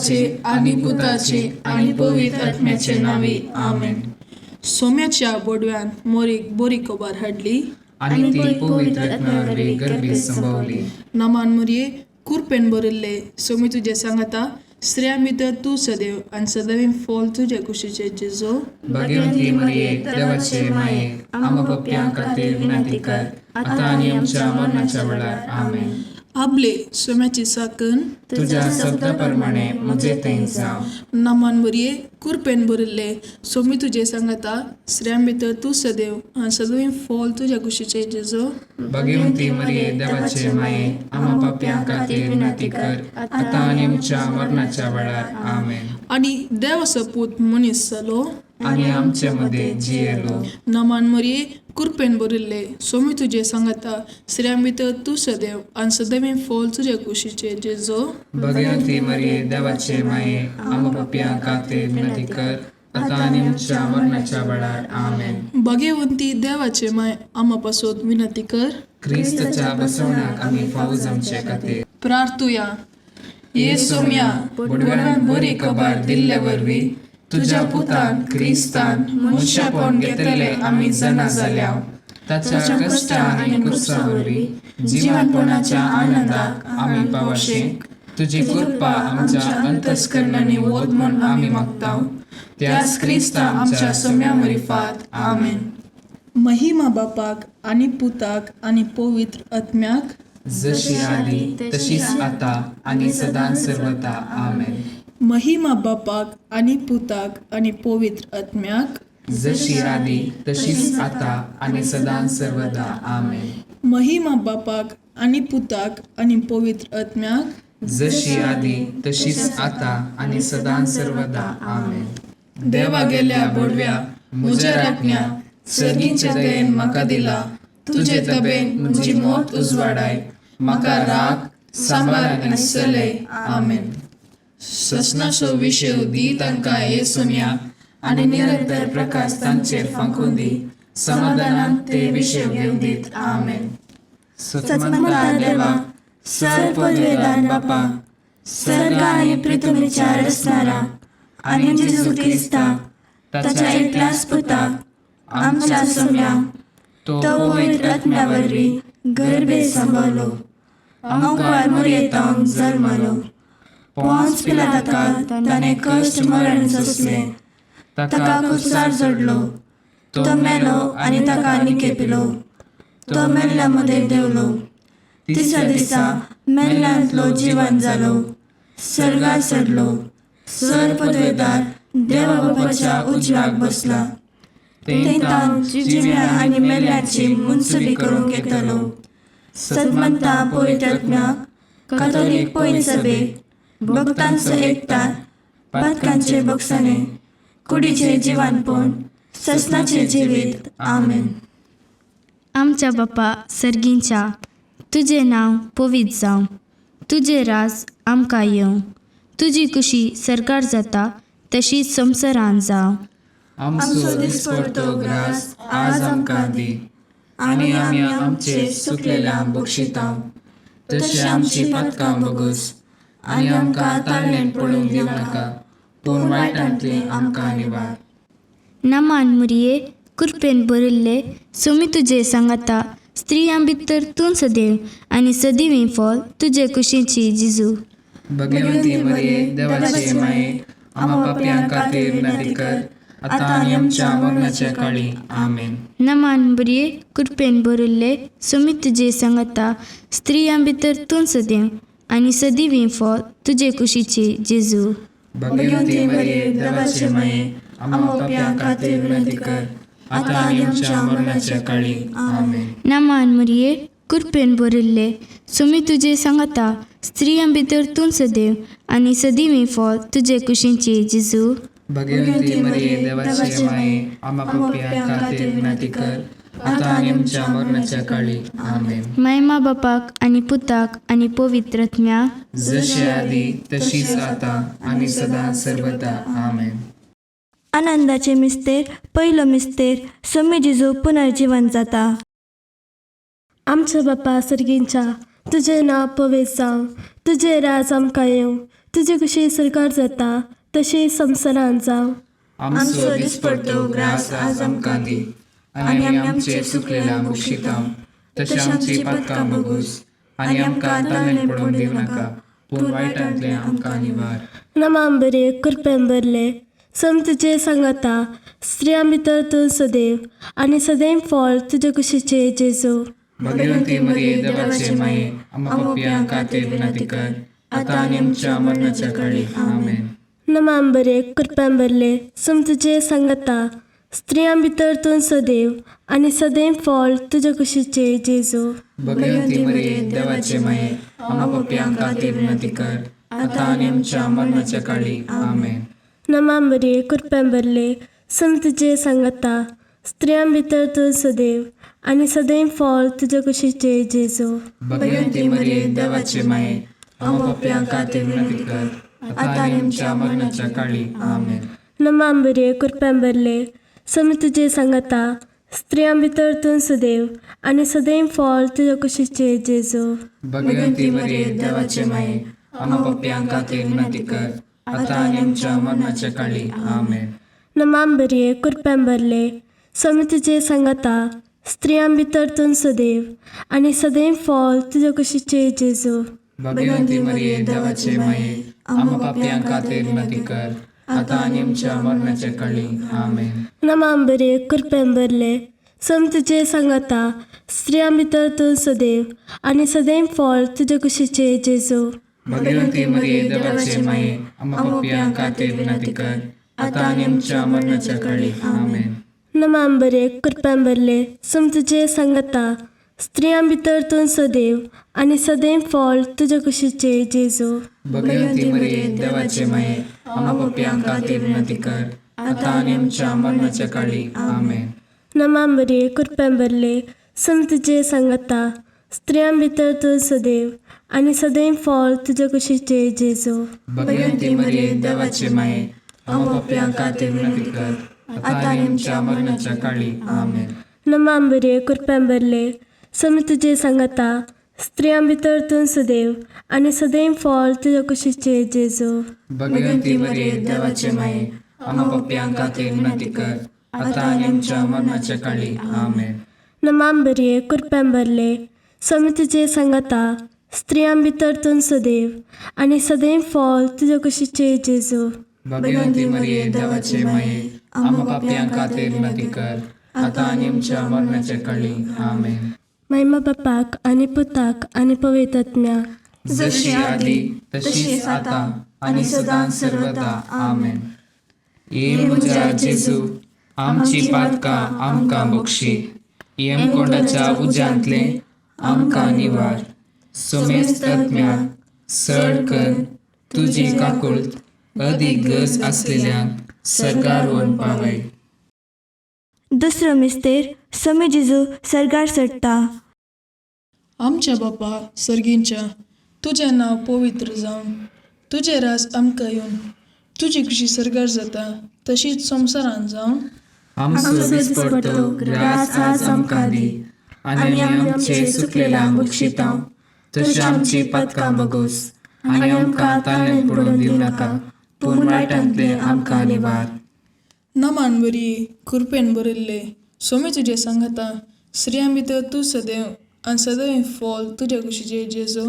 देवाचे आणि पुताचे आणि पवित्र आत्म्याचे नावे आमेन. सोम्याच्या बोडव्यान मोरीक बोरी कोबार हाडली आणि ती पवित्र आत्म्यावरवी गर्भीत संभवली. नमान मुरये कुरपेन बरिल्ले सोमी तुझे सांगता स्त्रियां भितर तू सदैव आणि सदैव फॉल तुझे कुशीचे जेजो. भाग्यवंती मरिये देवाचे माये आम्हा पप्प्यां खातीर विनंती कर आता आणि आमच्या मरणाच्या वेळार आमेन. आपले सोम्याची साकन तुझ्या शब्दाप्रमाणे म्हजे थंय जावं. नमान मुरये कुरपेन बरिल्ले सोमी तुझे सांगता स्त्रियां भितर तू सदैव आणि सदैव फॉल तुझे कुशीचे जेजो. भाग्यवंती मरिये देवाचे माये आम्हा पप्प्यां खातीर विनंती कर आता आणि आमच्या मरणाच्या वेळार आमेन. आणि देवाचो पूत मनीस जालो आणि आमच्या मध्ये जियेलो. नमान मरिये कुरपेन बरिल्ले सोमी तुझे सांगता स्त्रियां भितर तू सदैव आणि सदैव फॉल तुझे कुशीचे जेजो. भाग्यवंती मरिये देवाचे माये आम्हा पप्प्यां खातीर विनंती कर आता आणि आमच्या मरणाच्या वेळार आमेन. भाग्यवंती देवाचे माय आम्हा पासून विनंती कर. क्रिस्ताच्या बसवण्याक आम्ही फावो जमचे खातीर प्रार्थुया. ये सोम्या बोडव्यान बरी खबर दिल्ले वरवी तुझ्या पुतान क्रिस्तान मनशापण घेतले आम्ही जना जाल्या. ताच्या कष्टा आणि कुर्सा वरवी जिवनपणाच्या आनंदाक आम्ही पावशेक तुझी कृपा आमच्या अंतस्करणाने वोद म्हूण आम्ही मागताव. त्याच क्रिस्ता आमच्या सोम्या मरिफात आमेन. महिमा बापाक आणि पुताक आणि पवित्र आत्म्याक जशी आली तशीच आता आणि सदां सर्वदा आमेन. महिमा बापाक आणि पुताक आणि पवित्र आत्म्याक जशी आली तशीच आता आणि सदां सर्वदा आमेन. महिमा बापाक आणि पुताक आणि पवित्र आत्म्याक जशी आली तशीच आता आणि सदां सर्वदा आमेन. देवा गेल्या बोडव्या म्हज्या राखण्या सर्गीच्या दयेन म्हाका दिला. तुझे तबेन म्हजी मोत उजवाडाय म्हाका राख सांबाळ आनी चलय आमेन. ससनाचो विशय दी तांकां ये सोम्या आनी निरंतर प्रकाश तांचेर फांकून दी. समाधानान ते विशय घेवन दीत आमेन. सत्मंता देवा सर पदवेदार बापा सर्ग आणि पृथ्वीच्या रचणारा आणि जेजू ख्रिस्ता ताच्या एकल्याच पुताक आमच्या सोम्या तो पवित्र आत्म्यावरवी गर्भे सांभाळलो. अंकुर मोरयेतांक जल्मलो. पोंच पिलाताका ताणे कष्ट मरण सोंसले. ताका कुसार जोडलो. तो मेलो आणि ताका निकेपिलो. तो मेल्ल्यामध्ये देवलो. तिसऱ्या दिसा मेल्ल्यांतलो जिवंत जालो. सर्गार चडलो. सर पदवेदार देवा बापाच्या उजव्याक बसला. तेंतान जिव्या आणि मेल्ल्यांची मुनसुबी करून घेतलो. सद्मंता पवित्र आत्म्याक कातोलीक पयली सभेक भक्तांचो एकठाण पातकांचे बक्षणे कुडीचे जिवानपण ससनाचे जिवीत आमेन. आमच्या बापा सर्गींच्या तुझे नाव पवित्र जावं. तुझे राज आमकां येवं. तुजी कुशी सरकार जाता तशीच संवसारांत जावं. आमचो दिसपडतो ग्रास आज आमकां दी आणि आमी आमचे सुकलेल्यांक बक्षितांव. तशी आमची पातकां बगूस आणि आमकां ताळणेन पडूंक दिवं नाका पूण वायटांतले आमकां निवार. नमान मुरये कुरपेन बरिल्ले सोमी तुझे सांगता स्त्रियां भितर तूं सदैव आनी सदिवीं फॉल तुजे कुशीची जिजू. भगवंती मरिये देवाचे माये आम्हा पापयां खातीर विनंती कर आता आणि आमच्या मरणाच्या काळी आमेन. नमान मुरये कुरपेन बरिल्ले सोमी तुझे सांगता स्त्रियां भितर तूं सदैव आनी सदिवीं फॉल तुजे कुशीची जेजू. भगवंती मरिये देवाचे माये आम्हा पापयां खातीर विनंती कर आता आणि आमच्या मरणाच्या काळी आमेन. नमान मुरये कुरपेन बरिल्ले सोमी तुझे सांगता स्त्रियां भितर तूं सदैव आनी सदिवीं फॉल तुजे कुशीची जेजू. भगवंती मरिये देवाचे माये आम्हा पापयां खातीर विनंती कर आता आणि आमच्या मरणाच्या काळी आमेन. महिमा बापाक आणि पुताक आणि पवित्र आत्म्याक जशी आदी तशीच आता आणि सदा सर्वदा आमेन. आनंदाचे मिस्तेर पयलो मिस्तेर सोमी जिजू पुनर्जीवन जाता. आमच्या बापा सर्गींच्या तुझे नाव पवित्र जावं. तुझे राज आमकां येवं. तुजे कशी सरकार जाता तशी संवसारांत जावं. आमचो दिसपडटो ग्रास आज आमकां दी, आनी आमी आमचे सुकलेल्या बुक्षितांव. तशी आमची पातकां बोगूस, आनी आमकां ताळमेळ पडोवंक दिवं नाका, पूण वायटांतले आमकां निवार. नमाम बरे कृपेन भरले सम तुजे सांगाता, स्त्रियां भितर तूं सदैव, आनी सदैव फळ तुजे कुशीचे जेजू. भगवंती मरिये देवाचे माये, आमकां पापियांक खातीर विनंती कर, आतां आनी आमच्या मरणाच्या काळी. आमेन. नमाम बरे कृपेन भरले सम तुजे सांगाता, स्त्रियां भितर तूं सदैव, आनी सदैव फळ तुजे कुशीचे जेजू. भगवंती मरिये देवाचे माये, आमकां पापियांक खातीर विनंती कर, आतां आनी आमच्या मरणाच्या काळी. आमेन. नमाम बरे कृपेन भरले सम तुजे सांगाता, स्त्रियां भितर तूं सदैव, आनी सदैव फळ तुजे कुशीचे जेजू. भगवंती मरिये देवाचे माये, आमकां पापियांक खातीर विनंती कर, आतां आनी आमच्या मरणाच्या काळी. आमेन. नमाम बरे कृपेन भरले सम तुजे सांगाता, स्त्रियां भितर तूं सदैव, आनी सदैव फळ तुजे कुशीचे जेजू. भगवंती मरिये देवाचे माये, आमकां पापियांक खातीर विनंती कर, आतां आनी आमच्या मरणाच्या काळी. आमेन. नमाम बरे कृपेन भरले सम तुजे सांगाता, स्त्रियां भितर तूं सदैव, आनी सदैव फळ तुजे कुशीचे जेजू. भगवंती मरिये देवाचे माये, आमकां पापियांक खातीर विनंती कर, आतां आनी आमच्या मरणाच्या काळी. आमेन. नमाम बरे कृपेन भरले सम तुजे सांगाता, स्त्रियां भितर तूं सदैव, आनी सदैव फळ तुजे कुशीचे जेजू. भगवंती मरिये देवाचे माये, आमकां पापियांक खातीर विनंती कर, आतां आनी आमच्या मरणाच्या काळी. आमेन. नमाम बरे कृपेन भरले सम तुजे सांगाता, स्त्रियां भितर तूं सदैव, आनी सदैव फळ तुजे कुशीचे जेजू. भगवंती मरिये देवाचे माये, आमकां पापियांक खातीर विनंती कर, आतां आनी आमच्या मरणाच्या काळी. आमेन. नमाम बरे कृपेन भरले सम तुजे सांगाता, स्त्रियां भितर तूं सदैव, आनी सदैव फळ तुजे कुशीचे जेजू. भगवंती मरिये देवाचे माये, आमकां पापियांक खातीर विनंती कर, आतां आनी आमच्या मरणाच्या काळी. आमेन. नमाम बरे कृपेन भरले सम तुजे सांगाता, स्त्रियां भितर तूं सदैव, आनी सदैव फळ तुजे कुशीचे जेजू. भगवंती मरिये देवाचे माये, आमकां पापियांक खातीर विनंती कर, आतां आनी आमच्या मरणाच्या काळी. आमेन. नमाम बरे कृपेन भरले सम तुजे सांगाता, स्त्रियां भितर तूं सदैव, आनी सदैव फळ तुजे कुशीचे जेजू. भगवंती मरिये देवाचे माये, आमकां पापियांक खातीर विनंती कर, आतां आनी आमच्या मरणाच्या काळी. आमेन. महिमा बापाक आनी पुताक आनी पवित्र आत्म्याक, जशी आदी तशीच आतां आनी सदां सर्वदा. आमेन. ये म्हज्या जेजू, आमची पातकां आमकां बक्षी, यमकोंडाच्या उज्यांतले आमकां निवार. सोमेस्त आत्म्याक सड कर तुजी काकुळट अदीक गरज आसलेल्यांक सरकार व्हरून पावय. दुसरो मिस्तेर समी जेजू सरगार चडटा. आमच्या बापा सर्गींच्या, तुजें नांव पवित्र जावन, तुजें रास आमकां येवन, तुजी कशी सरकार जाता तशीच संवसारांत जावन. आमचो दिसपडटो ग्रास आज आमकां दी, आनी आमी आमचे सुकलेल्यांक बक्षितांव. तशी आमची पातकां बोगूस, आनी आमकां ताळमेळ पडोवंक दिवं नाका, पूण वायटांतले आमकां निवार. नमान बरी कृपेन बरयल्ले सोमी तुजे सांगाता, स्त्रियां भितर तूं सदैव, आनी सदैव फळ तुजे कुशीचे जेजू.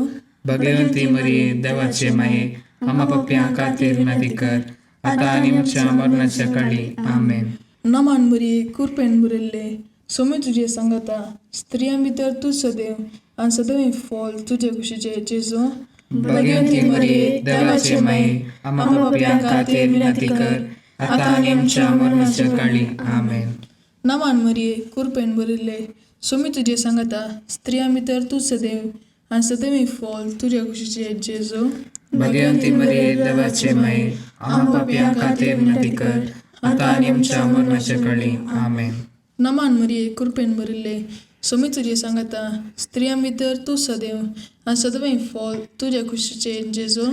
भगवंती मरिये देवाचे माये, आमकां पापियांक खातीर विनंती कर, आतां आनी आमच्या मरणाच्या काळी. आमेन. नमान बरी कृपेन बरयल्ले सोमी तुजे सांगाता, स्त्रियां भितर तूं सदैव, आनी सदैव फळ तुजे कुशीचे जेजू. भगवंती मरिये देवाचे माये, आमकां पापियांक खातीर विनंती कर, आतां आनी आमच्या मरणाच्या काळी. आमेन. नमान मरिये कृपेन बरयल्ले सोमी तुजे सांगाता, स्त्रियां भितर तूं सदैव, आनी सदैव फळ तुजे कुशीचे जेजू. भगवंती मरिये देवाचे माये, आमकां पापियांक खातीर विनंती कर, आतां आनी आमच्या मरणाच्या काळी. आमेन. नमान मरिये कृपेन बरयल्ले सोमी तुजे सांगाता, स्त्रियां भितर तूं सदैव, आनी सदैव फळ तुजे कुशीचे जेजू.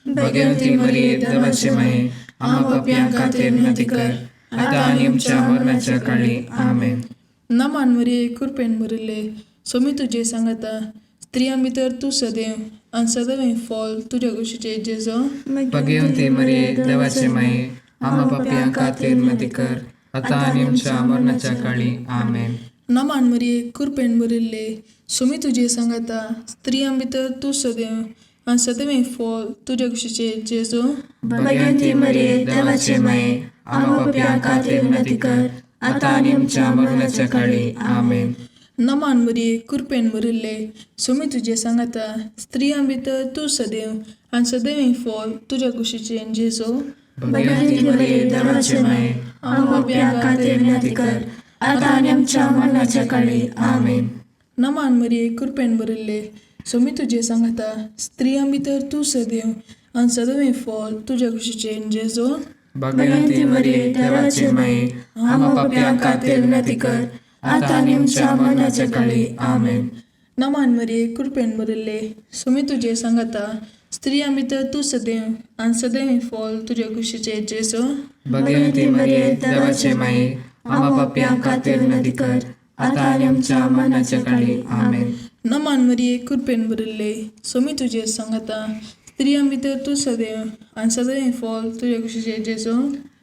भगवंती मरिये देवाचे माये, आमकां पापियांक खातीर विनंती कर, आतां आनी आमच्या मरणाच्या काळी. आमेन. नमान मरिये कृपेन बरयल्ले सोमी तुजे सांगाता, स्त्रियां भितर तूं सदैव, आणि सदैव फॉल तुझ्या कुशीचे जेजो. भगवंती मरिये देवाचे माये आम्हा पापियां खातीर विनंती कर आता आणि आमच्या मरणाच्या काळी आमेन. नमान मरिये कृपेन भरिल्ले सुमी तुझे सांगता स्त्रियां भितर तू सदैव आणि सदैव फॉल तुझ्या कुशीचे जेजो. भगवंती मरिये देवाचे माये आम्हा पापियां खातीर विनंती कर आता आणि आमच्या मरणाच्या काळी आमेन. नमान मरिये कृपेन भरिल्ले सुमी तुझे सांगता स्त्रियां भितर तू सदैव आणि सदैव फॉल तुझ्या कुशीचे जेजो. भगवंती मरिये देवाचे माये आम्हा पापियां खातीर विनंती कर आता आणि आमच्या मरणाच्या काळी आमेन. नमान मरिये कृपेन भरिल्ले सुमी तुझे सांगता स्त्रियां भितर तू सदैव आणि सदैव फॉल तुझ्या कुशीचे जेजो. भगवंती मरिये देवाचे माये आम्हा पापियां खातीर विनंती कर आता आणि आमच्या मरणाच्या काळी आमेन. नमान मरिये कृपेन भरिल्ले सुमी तुझे सांगता स्त्रियां भितर तू सदैव आणि सदैव फॉल तुझ्या कुशीचे जेजो. भगवंती मरिये देवाचे माये आम्हा पापियां खातीर विनंती कर आता आणि आमच्या मरणाच्या काळी आमेन. नमान मरिये कृपेन भरिल्ले सुमी तुझे सांगता स्त्रियां भितर तू सदैव आणि सदैव फॉल तुझ्या कुशीचे जेजो.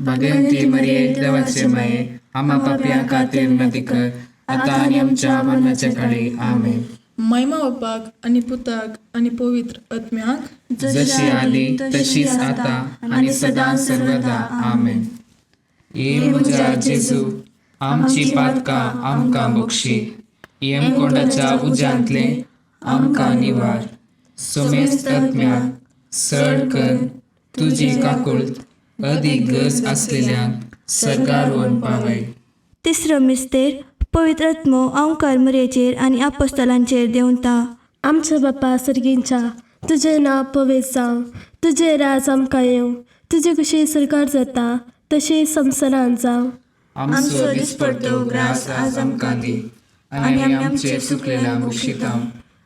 भगवंती मरिये देवाचे माये आम्हा पापियां खातीर विनंती कर आता आणि आमच्या मरणाच्या काळी आमेन. महिमा बापाक आणि पुताक आणि पवित्र आत्म्याक जशी आली तशीच आता आणि सदा सर्वदा आमेन. ये म्हज्या जेजू आमची पातकां आमकां बक्षी येम कोंडाच्या उज्यांतले आमकां निवार. सोमेस्त आत्म्याक सड कर तुजी काकुळट अदीक गरज असलेल्यांक सरकार व्हरून पावय. तिसरो मिस्तेर पवित्र आत्मो ओंकार मरयेचेर आनी आपोस्तलांचेर देंवता. आमच्या बापा सर्गींच्या तुझें नांव पवित्र जावं, तुजें राज आमकां येवं, तुजे कशी सरकार जाता तशी संवसारांत जावं. आमचो दिसपडटो ग्रास आज आमकां दी आनी आमी आमचे चुकलेल्या बक्षितांव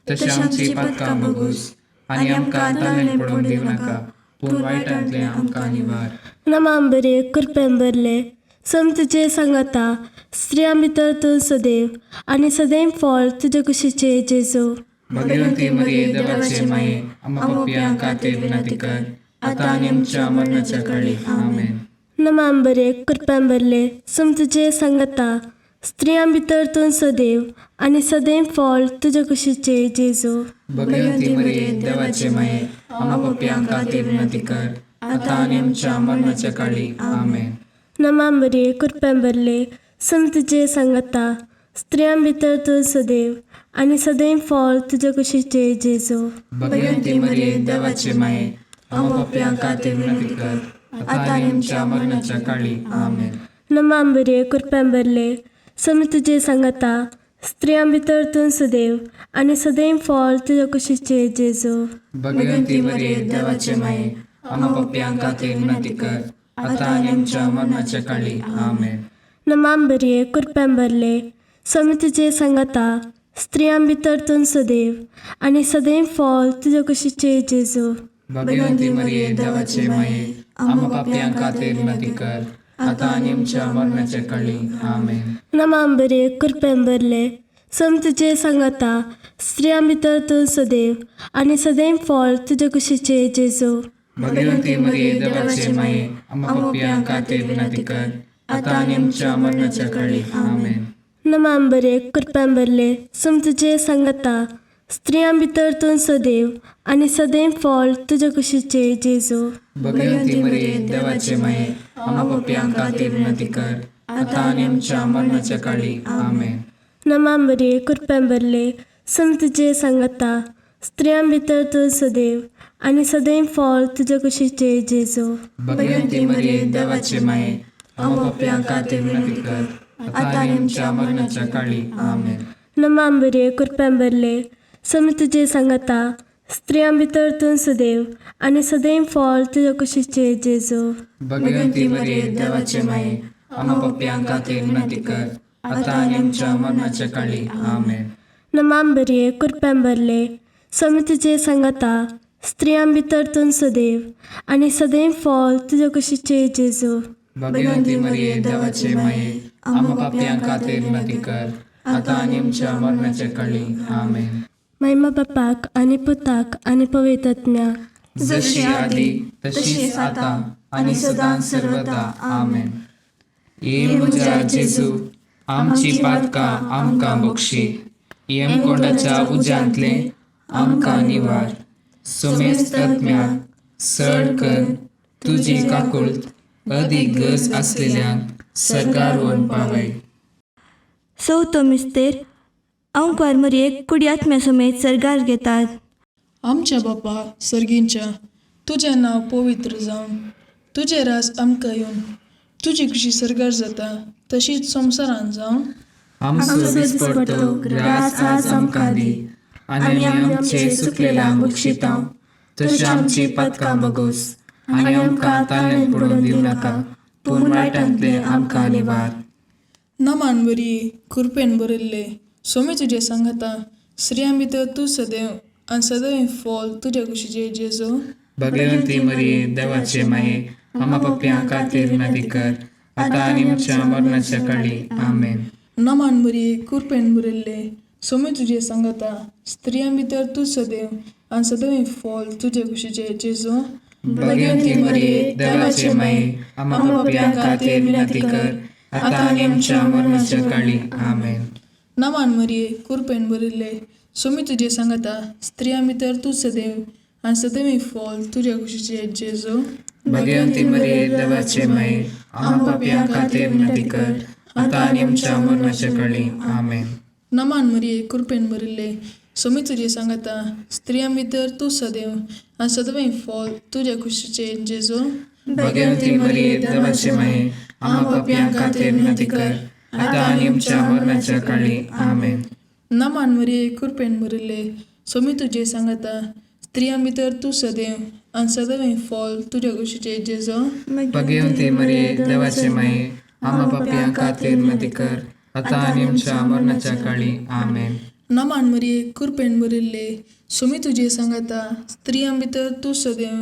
तशें आमची पातकां बगूस आनी आमकां ताणेन पडोवंक दिवं नाका पूण वायटांतले आमकां निवार. नमांबरे कृपेन भरले सम तुजे सांगता स्त्रियां भितर तूं सदैव आनी सदैव फॉल तुजे कुशीचे जेजू. भगवंती मरिये देवाचे माये आम्हा पापियां खातीर विनंती कर आता आनी आमच्या मरणाच्या काळी आमेन. नमांबरे कृपेन भरले सम तुजे सांगता स्त्रियां भितर तूं सदैव आनी सदैव फॉल तुजे कुशीचे जेजू. भगवंती मरिये देवाचे माये आम्हा पापियां खातीर विनंती कर आता आनी आमच्या मरणाच्या काळी आमेन. नमांबरे कृपेन भरले सम तुजे सांगता स्त्रियां भितर तूं सदैव आनी सदैव फॉल तुजे कुशीचे जेजू. भगवंती मरिये देवाचे माये आम्हा पापियां खातीर विनंती कर आता आनी आमच्या मरणाच्या काळी आमेन. नमांबरे कृपेन भरले सम तुजे सांगता स्त्रियां भितर तूं सदैव आनी सदैव फॉल तुजे कुशीचे जेजू. भगवंती मरिये देवाचे माये आम्हा पापियां खातीर विनंती कर आता आनी आमच्या मरणाच्या काळी आमेन. नमांबरे कृपेन भरले सम तुजे सांगता स्त्रियां भितर तूं सदैव आनी सदैव फॉल तुजे कुशीचे जेजू. भगवंती मरिये देवाचे माये आम्हा पापियां खातीर विनंती कर आता आनी आमच्या मरणाच्या काळी आमेन. नमांबरे कृपेन भरले सम तुजे सांगता स्त्रियां भितर तूं सदैव आनी सदैव फॉल तुजे कुशीचे जेजू. भगवंती मरिये देवाचे माये आम्हा पापियां खातीर विनंती कर आता आनी आमच्या मरणाच्या काळी आमेन. नमांबरे कृपेन भरले सम तुजे सांगता स्त्रियां भितर तूं सदैव आनी सदैव फॉल तुजे कुशीचे जेजू. भगवंती मरिये देवाचे माये आम्हा पापियां खातीर विनंती कर आता आनी आमच्या मरणाच्या काळी आमेन. नमांबरे कृपेन भरले सम तुजे सांगता स्त्रियां भितर तूं सदैव आनी सदैव फॉल तुजे कुशीचे जेजू. भगवंती मरिये देवाचे माये आम्हा पापियां खातीर विनंती कर आता आनी आमच्या मरणाच्या काळी आमेन. नमांबरे कृपेन भरले सम तुजे सांगता स्त्रियां भितर तूं सदैव आनी सदैव फॉल तुजे कुशीचे जेजू. भगवंती मरिये देवाचे माये आम्हा पापियां खातीर विनंती कर आता आनी आमच्या मरणाच्या काळी आमेन. नमांबरे कृपेन भरले सम तुजे सांगता स्त्रियां भितर तूं सदैव आनी सदैव फॉल तुजे कुशीचे जेजू. भगवंती मरिये देवाचे माये आम्हा पापियां खातीर विनंती कर आता आनी आमच्या मरणाच्या काळी आमेन. महिमा बापाक आनी पुताक आनी पवित्र आत्म्याक जशी आदी तशीच आता आणि सदां सर्वदा आमेन. ये म्हज्या जेजू आमची पातकां आमकां बक्षी, येमकोंडाच्या उज्यांतले आमकां निवार. सोमेस्त आत्म्याक सड कर तुजी काकुळट अदीक गरज आसलेल्यांक सरकार व्हरून पावय. चवथो मिस्तेर ओंकार मरयेक कुडी आत्म्या समेत सर्गार घेतात. आमच्या बापा सर्गींच्या, तुजें नांव पवित्र जावन, तुजें रास आमकां येवन, तुजी कशी सर्गार जाता तशीच संवसारांत जावन. आमचो दिसपडटो ग्रास आज आमकां दी, आनी आमी आमचे सुकलेल्यांक बक्षितांव. तशी आमची पातकां बगोस, आनी आमकां ताळ्यान पडून दिवं नाका, पूण वायटांतले आमकां निवार. नमान बरी कृपेन बरयल्ले, सोमी तुजे सांगाता, स्त्रियां भितर तूं सदैव आनी सदैव फॉल तुज्या कुशीचे जेजू. भगवंती मरिये देवाचे माये, आमा पप्प्यां खातीर विनंती कर, आतां आनी आमच्या मरणाच्या काळी आमेन. नमान बरी कृपेन बरयल्ले, सोमी तुजे सांगाता, स्त्रियां भितर तूं सदैव आनी सदैव फॉल तुज्या कुशीचे जेजू. भगवंती मरिये देवाचे माये, आमा पप्प्यां खातीर विनंती कर, आतां आनी आमच्या मरणाच्या काळी आमेन. नमान मरिये कृपेन बरयल्ले, सोमी तुजे सांगाता, स्त्रियां भितर तूं सदैव आनी सदैव फॉल तुज्या कुशीचे जेजू. भगवंती मरिये देवाचे माये, आमा पप्प्यां खातीर विनंती कर, आतां आनी आमच्या मरणाच्या काळी आमेन. नमान मरिये कृपेन बरयल्ले, सोमी तुजे सांगाता, स्त्रियां भितर तूं सदैव आनी सदैव फॉल तुज्या कुशीचे जेजू. भगवंती मरिये देवाचे माये, आमा पप्प्यां खातीर विनंती कर, आतां आनी आमच्या मरणाच्या काळी आमेन. नमान मरिये कृपेन बरयल्ले, सोमी तुजे सांगाता, स्त्रियां भितर तूं सदैव आनी सदैव फॉल तुज्या कुशीचे जेजू. भगवंती मरिये देवाचे माये, आमा पप्प्यां खातीर विनंती कर, आतां आनी आमच्या मरणाच्या काळी आमेन. नमान मरिये कृपेन बरयल्ले, सोमी तुजे सांगाता, स्त्रियां भितर तूं सदैव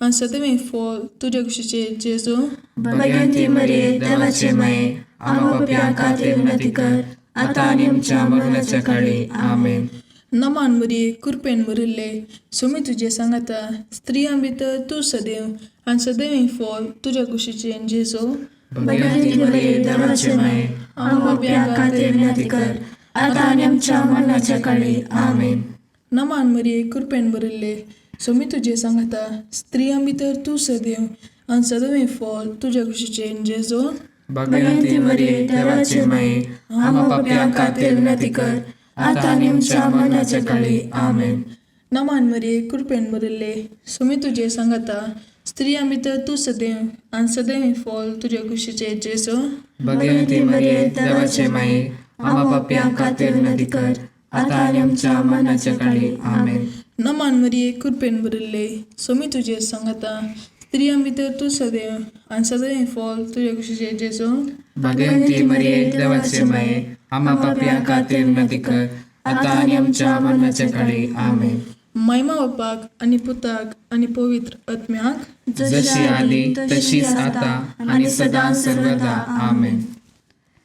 आनी सदैव फॉल तुज्या कुशीचे जेजू. भगवंती मरिये देवाचे माये, आमा पप्प्यां खातीर विनंती कर, आतां आनी आमच्या मरणाच्या काळी आमेन. नमान मरिये कृपेन बरयल्ले, सोमी तुजे सांगाता, स्त्रियां भितर तूं सदैव आनी सदैव फॉल तुज्या कुशीचे जेजू. भगवंती मरिये देवाचे माये, आमा पप्प्यां खातीर विनंती कर, आतां आनी आमच्या मरणाच्या काळी आमेन. नमान मरिये कृपेन बरयल्ले, सोमी तुजे सांगाता, स्त्रियां भितर तूं सदैव आनी सदैव फॉल तुज्या कुशीचे जेजू. भगवंती मरिये देवाचे माये, आमा पप्प्यां खातीर विनंती कर, आतां आनी आमच्या मरणाच्या काळी आमेन. नमान मरिये कृपेन बरयल्ले, सोमी तुजे सांगाता, स्त्रियां भितर तूं सदैव आनी सदैव फॉल तुज्या कुशीचे जेजू. भगवंती मरिये देवाचे माये, आमा पप्प्यां खातीर विनंती कर, आतां आनी आमच्या मरणाच्या काळी आमेन. नमान मरिये कृपेन बरयल्ले, सोमी तुजे सांगाता, स्त्रियां भितर तूं सदैव आनी सदैव फॉल तुज्या कुशीचे जेजू. भगवंती मरिये देवाचे माये, आमा पप्प्यां खातीर विनंती कर, आतां आनी आमच्या मरणाच्या काळी आमेन. महिमा बापाक आनी पुताक आनी पवित्र आत्म्याक, जशी आदी तशीच आता आणि सदां सर्वदा आमेन.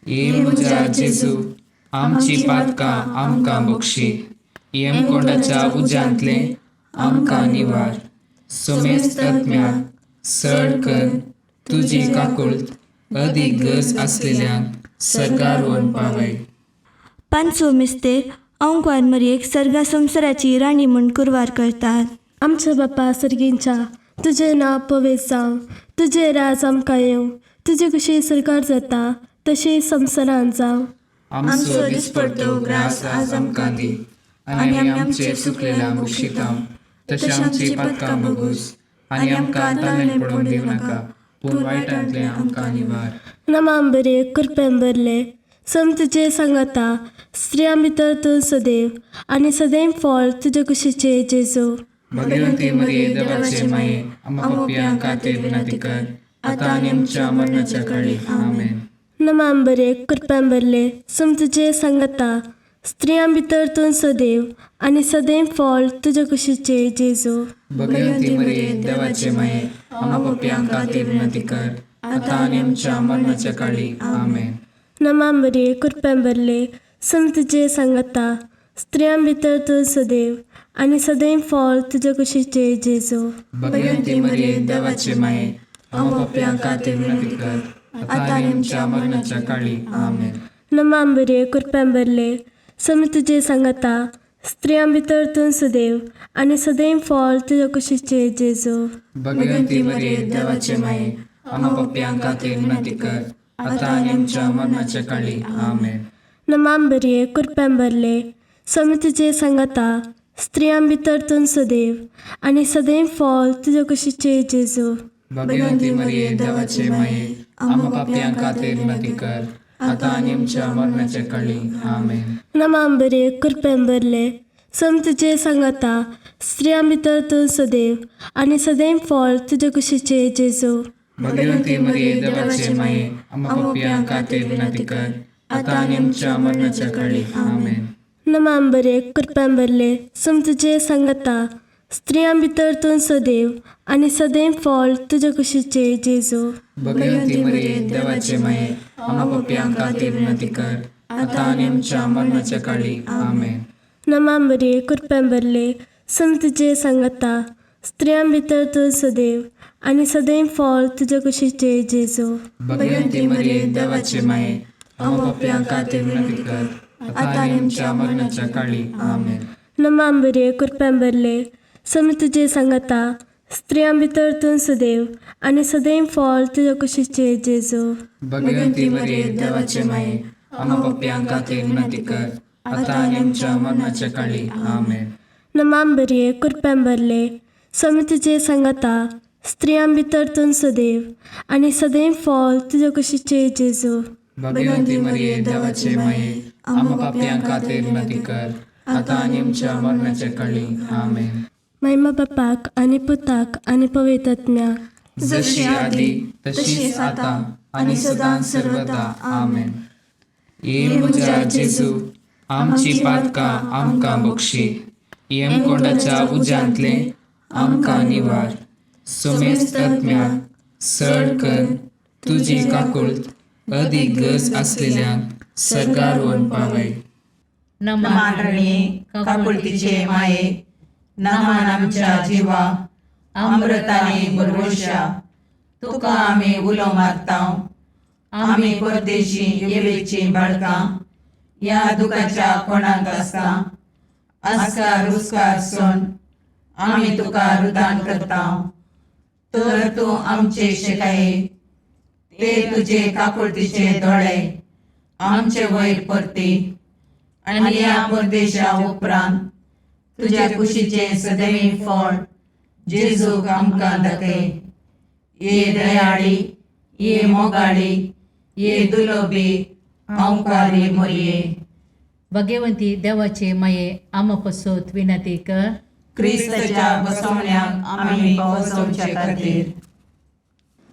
ये म्हज्या जेजू आमची पातकां आमकां बक्षी, येमकोंडाच्या उज्यांतले आमकां निवार. सोमेस्त आत्म्याक सड कर तुजी काकुळट अदीक गरज आसलेल्यांक सरकार व्हरून पावय. पांचवो मिस्तेर ओंकार मरयेक सर्गा संवसाराची राणी म्हूण कुरवार करतात. आमच्या बापा सर्गींच्या, तुजें नांव पवित्र जावं, तुजें राज आमकां येवं, तुजी कशी सरकार जाता तशी संवसारांत जावं. आमचो दिसपडटो ग्रास आज आमकां दी, आनी आमी आमचे सुकलेल्यांक बक्षितांव. तशी आमची पातकां बगूस, आनी आमकां ताळ्यान पडून दिवं नाका, पूण वायटांतले आमकां निवार. नमान बरे कृपेन बरले, सम तुजे सांगाता, स्त्रियां भितर तूं सदैव आनी सदैव फॉल तुज्या कुशीचे जेजू. भगवंती मरिये देवाचे माये, आमा पप्प्यां खातीर विनंती कर, आतां आनी आमच्या मरणाच्या काळी आमेन. नमान बरे कृपेन बरले, सम तुजे सांगाता, स्त्रियां भितर तूं सदैव आनी सदैव फॉल तुज्या कुशीचे जेजू. भगवंती मरिये देवाचे माये, आमा पप्प्यां खातीर विनंती कर, आतां आनी आमच्या मरणाच्या काळी आमेन. नमान बरे कृपेन बरले, सम तुजे सांगाता, स्त्रियां भितर तूं सदैव आनी सदैव फळ तुज्या कुशीचे जेजू. भगवंती मरिये देवाचे माये, आमकां पाप्यांक खातीर विनंती कर, आता आनी आमच्या मरणाच्या काळी. आमेन. नमांबरे कृपेंबरले समी तुजे सांगता स्त्रियां भितर तूं सदैव आनी सदैव फळ तुज्या कुशीचे जेजू. भगवंती मरिये देवाचे माये, आमकां पाप्यांक खातीर विनंती कर, आता आनी आमच्या मरणाच्या काळी. आमेन. नमांबरे कृपेंबरले समी तुजे सांगता स्त्रियां भितर तूं सदैव आनी सदैव फळ तुज्या कुशीचे जेजू. भगवंती मरिये देवाचे माये, आमकां पाप्यांक खातीर विनंती कर, आता आनी आमच्या मरणाच्या काळी. आमेन. नमांबरे कृपेंबरले समी तुजे सांगता स्त्रियां भितर तूं सदैव आनी सदैव फळ तुज्या कुशीचे जेजू. भगवंती मरिये देवाचे माये, आमकां पाप्यांक खातीर विनंती कर, आता आनी आमच्या मरणाच्या काळी. आमेन. नमांबरे कृपेंबरले समी तुजे सांगता स्त्रियां भितर तूं सदैव आनी सदैव फळ तुज्या कुशीचे जेजू. भगवंती मरिये देवाचे माये, आमकां पाप्यांक खातीर विनंती कर, आता आनी आमच्या मरणाच्या काळी. आमेन. नमांबरे कृपेंबरले समी तुजे सांगता स्त्रियां भितर तूं सदैव आनी सदैव फळ तुज्या कुशीचे जेजू. भगवंती मरिये देवाचे माये, आमकां पाप्यांक खातीर विनंती कर, आता आनी आमच्या मरणाच्या काळी. आमेन. नमांबरे कृपेंबरले समी तुजे सांगता स्त्रियां भितर तूं सदैव आनी सदैव फळ तुज्या कुशीचे जेजू. भगवंती मरिये देवाचे माये, आमकां पाप्यांक खातीर विनंती कर, आता आनी आमच्या मरणाच्या काळी. आमेन. नमांबरे कृपेंबरले समी तुजे सांगता स्त्रियां भितर तूं सदैव आनी सदैव फळ तुज्या कुशीचे जेजू. भगवंती मरिये देवाचे माये, आमकां पाप्यांक खातीर विनंती कर, आता आनी आमच्या मरणाच्या काळी. आमेन. महिमा बापाक आनी पुताक आनी पवित्र आत्म्याक, जशी आदी तशीच आता आनी सदां सर्वदा. आमेन. ये म्हज्या जेजू, आमची पातकां आमकां बक्षी, यमकोंडाच्या उज्यांतले आमकां निवार. सोमेस्त आत्म्याक सड कर तुजी काकुळट अदीक गरज आसलेल्यांक सरकार व्हरून पावय. नमान रणे काकुळतीचे माये, नमान आमच्या जिवा, अमृताने भरवशा, तुका आमी उलो मारताव. आमी परदेशी येवेची बाळकां, या दुखाच्या कोणाक आसता, आस्कार रुस्कार सोन आमी तुका रुदान करताव. तर तूं आमचे शेकाये, ते तुजे काकुळतीचे दोळे आमचे वयर परती, आनी या परदेशा उपरांत तुज्या कुशीचे सदैव फळ जेजूक आमकां दाखय. ये दयाळी, ये मोगाळी, ये दुलोबी अंकारी मरिये. भगवंती देवाचे माये, आम पसोत विनंती कर. क्रिस्ताच्या बसवण्याक आमी पावसोवचे खातीर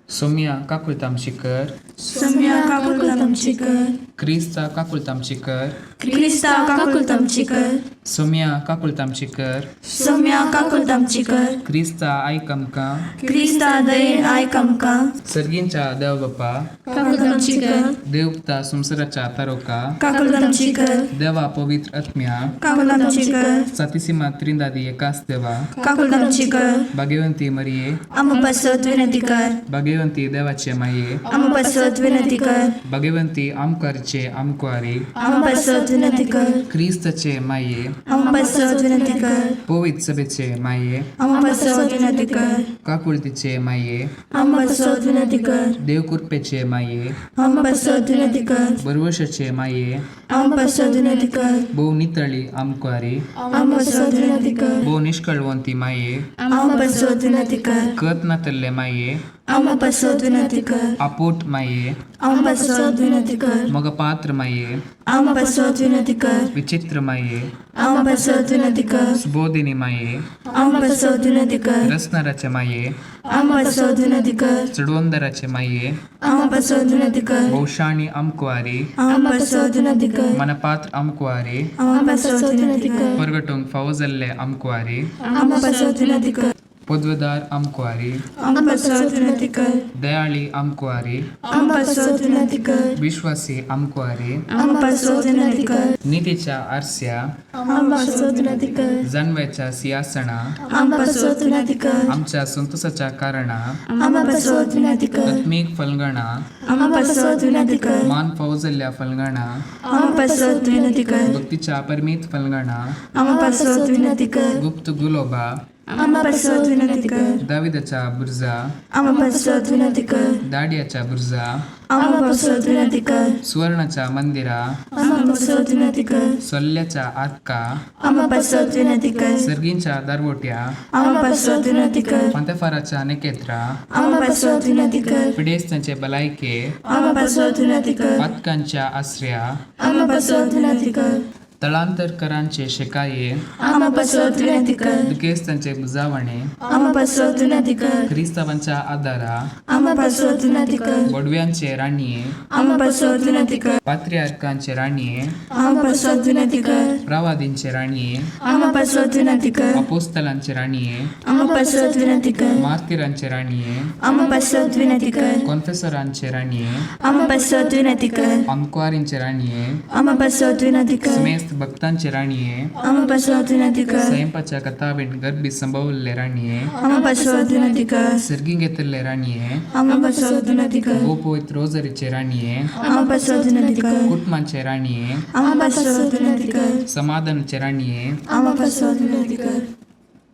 सोम्या काकुळतामची कर, सम्या काकुळतामची कर, क्रिस्ता काकुळतामची कर, क्रिस्ता काकुळतामची कर, सोम्या काकुळतामची कर, सम्या काकुळतामची कर, क्रिस्ता आयक आमकां. क्रिस्ता दयेन आयक आमकां. सर्गींच्या देव बापा, काकुळतामची कर, देवता संवसाराच्या तारोका, काकुळतामची कर, देवा पवित्र आत्म्या, काकुळतामची कर, सातिसिमा त्रिंदादी एकाच देवा, काकुळतामची कर. भगवंती मरिये, आम पसत विनंती कर, भगवंती देवाचे माये, आम पसत विनंती कर, भगवंती आमकारचे आमकुआरी, आम पसत विनंती कर, क्रिस्ताचे माये, आम पसत विनंती कर, पवित्र सभेचे माये, आम पसत विनंती कर, काकुळतीचे माये, आम पसत विनंती कर, देवकृपेचे माये, आम पसत विनंती कर, बरवशाचे माये, आम पसत विनंती कर, भोव नितळी आमकुआरी, आम पसत विनंती कर, भोव निष्कळवंती माये, आम पसत विनंती कर, कत नातल्ले माये, आम पसत विनंती कर, आपोट माये, आम पसत विनंती कर, मग पात्र माये, आम पसत विनंती कर, विचित्र माये, आम पसत विनंती कर, सुबोधिनी माये, आम पसत विनंती कर, रसनाराचे माये, आम पसत विनंती कर, चडवंदराचे माये, आम पसत विनंती कर, भौशाणी आमकुआरी, आम पसत विनंती कर, मनपात्र आमकुआरी, आम पसत विनंती कर, परगटूंक फावो जाल्ले आमकुआरी, आम पसत विनंती कर, पदवेदार आमकुआरी आमकां पासत विनंती कर दयाळी आमकुआरी आमकां पासत विनंती कर विश्वासी आमकुआरी आमकां पासत विनंती कर नीतीच्या आरस्या आमकां पासत विनंती कर जाणव्याच्या सिंहासना आमकां पासत विनंती कर आमच्या संतोषाच्या कारणा आमकां पासत विनंती कर आत्मीक फलगणा आमकां पासत विनंती कर मान फौजल्ल्या फलगणा आमकां पासत विनंती कर भक्तीच्या परमीत फलगणा आमकां पासत विनंती कर गुप्त गुलोबा आमकां पासत विनंती कर दाविदाच्या बुर्जा आमकां पासत विनंती कर दाडियाच्या बुर्जा आमकां पासत विनंती कर सुवर्णाच्या मंदिरा आमकां पासत विनंती कर सोल्ल्याच्या आतका आमकां पासत विनंती कर सर्गींच्या दारवोट्या आमकां पासत विनंती कर पंतफाराच्या नेकेत्रा आमकां पासत विनंती कर पिडेस्तांचे भलायके आमकां पासत विनंती कर पातकांच्या आश्रया आमकां पासत विनंती कर तळांतरकरांचे शिकाये आमकां पासत विनंती कर दुखेस्तांचे बुजावणे आमकां पासत विनंती कर क्रिस्तावांच्या आदारा आमकां पासत विनंती कर बडव्यांचे राणये आमकां पासत विनंती कर पात्र्यार्कांचे राणये आमकां पासत विनंती कर प्रवादींचे राणये आमकां पासत विनंती कर अपोस्तलांचे राणये आमकां पासत विनंती कर मार्तिरांचे राणये आमकां पासत विनंती कर कॉन्फेसरांचे राणये आमकां पासत विनंती कर आमकुआरींचे राणये आमकां पासत विनंती कर समेस्त भक्तांचे राणये आमकां पासत विनंती कर स्वयंपाच्या कथाबीन गर्भी संभवले राणये आमकां पासत विनंती कर सर्गी घेतले राणये आमकां पासत विनंती कर गोपोइत रोजरीचे राणये आमकां पासत विनंती कर कुटुंबांचे राणये आमकां पासत विनंती कर समाधानाचे राणये आमकां पासत विनंती कर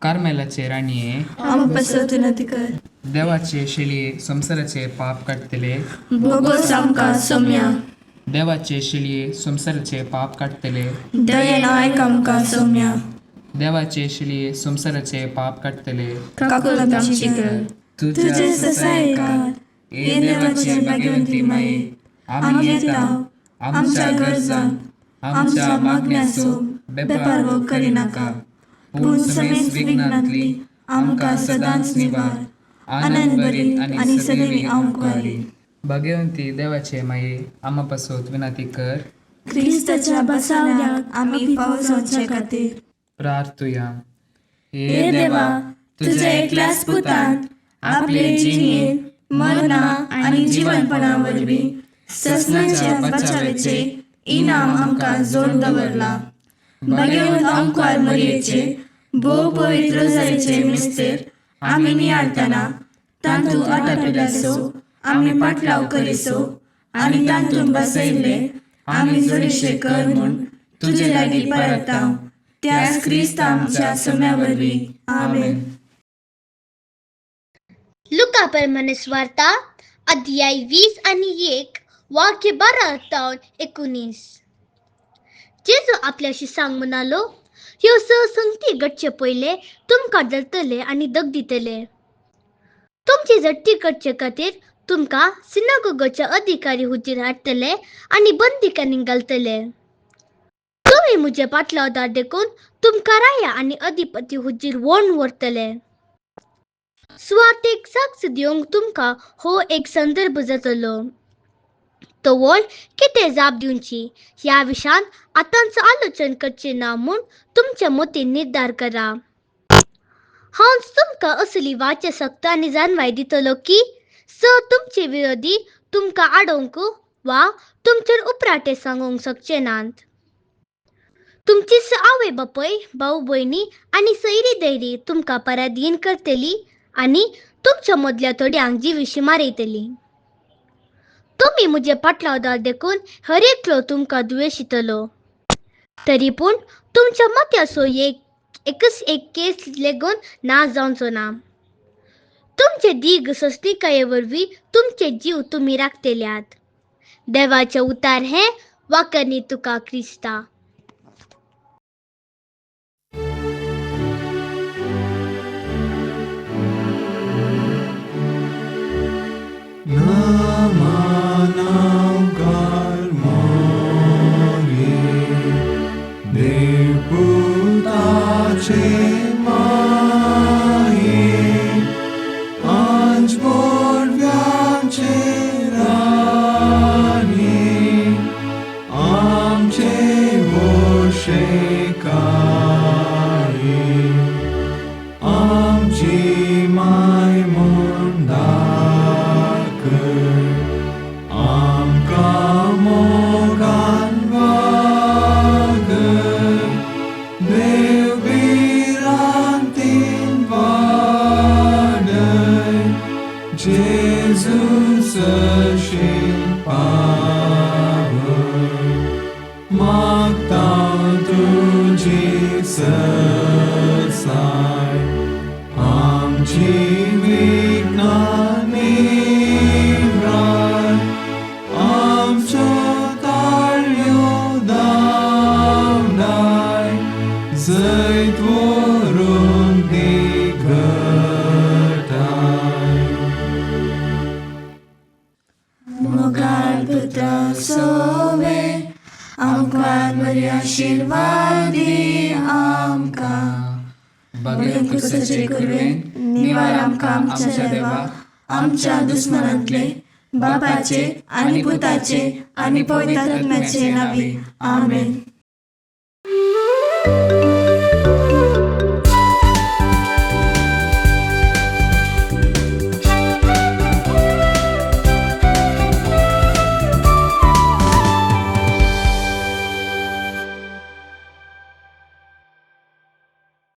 कार्मेलाचे राणये आमकां पासत विनंती कर देवाचे शिळये संसाराचे पाप काढतले भोगोस आमकां सौम्या देवाचे शिळये संसाराचे पाप काढतले दयेन आयक आमकां सौम्या देवाचे शिळये संसाराचे पाप काढतले काकूल आमची कर तुझे सहायकार हे देवाचे भाग्यवंती माये आमी येता आमच्या गरजां आमच्या मागण्याचो बेपारवो करिनाका पूण समेस्त विघ्नांतली आमकां सदांच निवार आनंद भरीत आनी सदैवी आमकुआरी भाग्यवंती देवाचे माये आम्हा पासत विनंती कर क्रिस्ताच्या बसावण्याक आमी पावसाचे खातीर प्रार्थुया हे देवा तुझ्या एकल्याच पुतान आपले जिणेन मरणा आनी जीवनपणा वरवीं ससनाच्या बचावेचे इनाम आमकां जोड दवरला भाग्यवंत आमकां मरयेचे भोव पवित्र रोजारीचे मिस्तेर आमी नियाळतना तांतू आटापिल्यासो आमी पाटलाव करिसो आनी तांतून बसयले आमी जोडीशे कर म्हूण तुजे लागीं परतांव त्याच क्रिस्त आमच्या सोम्या वरवीं आमेन. लुका प्रमाणे स्वार्था अध्याय 20 आणि 1 वाक्य 12-19. जेजू आपल्याशी सांग म्हणालो, ह्यो संगती घडचे पयले तुमकां धरतले आनी दग दितले. तुमची झट्टी करचे खातीर तुमकां सिनागोगाचे अधिकारी हुजीर हाडटले आनी बंदिकांनी घालतले. तुम्ही म्हजे पाटलावदार देखून तुमकां राया आनी अधिपती हुजीर वोण व्हरतले. स्वार्थेक साक्ष दिवंक तुमकां हो एक संदर्भ जातलो. तो वोळ कितें जाप दिवची ह्या विशयान आतांच आलोचन करचे ना म्हूण तुमच्या मतीन निर्धार करा. हांव तुमकां असली वाचे सकता आनी जाणवाय दितलो की तुमचे विरोधी तुमकां आडोवंक वा तुमचेर उपराटे सांगूंक शकचे नात. तुमची आवय बापय भाऊ भयणी आनी सैरी दैरी तुमकां पराधीन करतली आनी तुमच्या मदल्या थोड्यांक जिवीशी मारयतली. तुमी म्हजे पाटलावदार देखून हर एकलो तुमकां द्वेषितलो. तरी पूण तुमच्या मत्याचो एकच एक केस लेगून ना जावचो ना. तुमचे दीर्घ सस्तिकाये वरवीं तुमचे जीव तुमी राखतल्यात. देवाचे उतार हें वाकरनी तुका क्रिस्ता. आमचे मागता तुझी सरसाय आमची विज्ञानी राय आमच्या ताळयो दावडाय जैत वरून दिघटाय मोगाळ पुत्र सोवे आमकां बरी आशिर्वाद दी आमकां बगेन कुसाचे कुरवेन निवार आमकां आमच्या देवा आमच्या दुस्मनांतले बापाचे आनी पुताचे आनी पवित्र आत्म्याचे नावी आमेन.